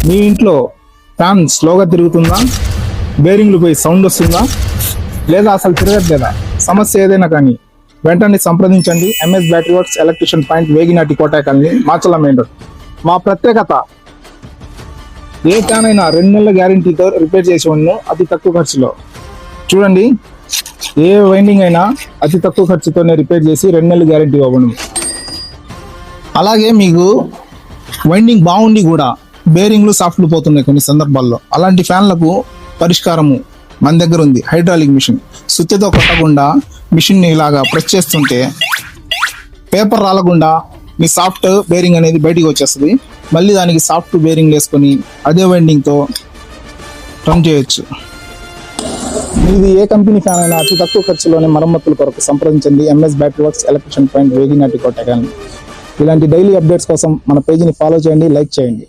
మీ ఇంట్లో ఫ్యాన్ స్లోగా తిరుగుతుందా, బేరింగ్లు పోయి సౌండ్ వస్తుందా, లేదా అసలు తిరగట్లేదా? సమస్య ఏదైనా కానీ వెంటనే సంప్రదించండి. MS battery works electrician point, Veginati Kota colony, Machala main road. మా ప్రత్యేకత, ఏ ఫ్యాన్ అయినా 2 నెలల గ్యారంటీతో రిపేర్ చేసి ఉండను, అతి తక్కువ ఖర్చులో. చూడండి, ఏ వైండింగ్ అయినా అతి తక్కువ ఖర్చుతోనే రిపేర్ చేసి 2 నెలలు గ్యారంటీ ఇవ్వబడును. అలాగే మీకు వైండింగ్ బాగుండి కూడా బేరింగ్లు సాఫ్ట్లు పోతున్నాయి కొన్ని సందర్భాల్లో. అలాంటి ఫ్యాన్లకు పరిష్కారము మన దగ్గర ఉంది. Hydraulic machine. సుత్తితో కొట్టకుండా మిషన్ని ఇలాగా ప్రెస్ చేస్తుంటే పేపర్ రాలకుండా మీ సాఫ్ట్ బేరింగ్ అనేది బయటికి వచ్చేస్తుంది. మళ్ళీ దానికి సాఫ్ట్ బేరింగ్ వేసుకొని అదే వైండింగ్తో రన్ చేయొచ్చు. ఇది ఏ కంపెనీ ఫ్యాన్ అయినా అతి తక్కువ ఖర్చులోనే మరమ్మతుల కొరకు సంప్రదించండి. MS battery works electrician point, Veginati Kota colony. ఇలాంటి డైలీ అప్డేట్స్ కోసం మన పేజీని ఫాలో చేయండి, లైక్ చేయండి.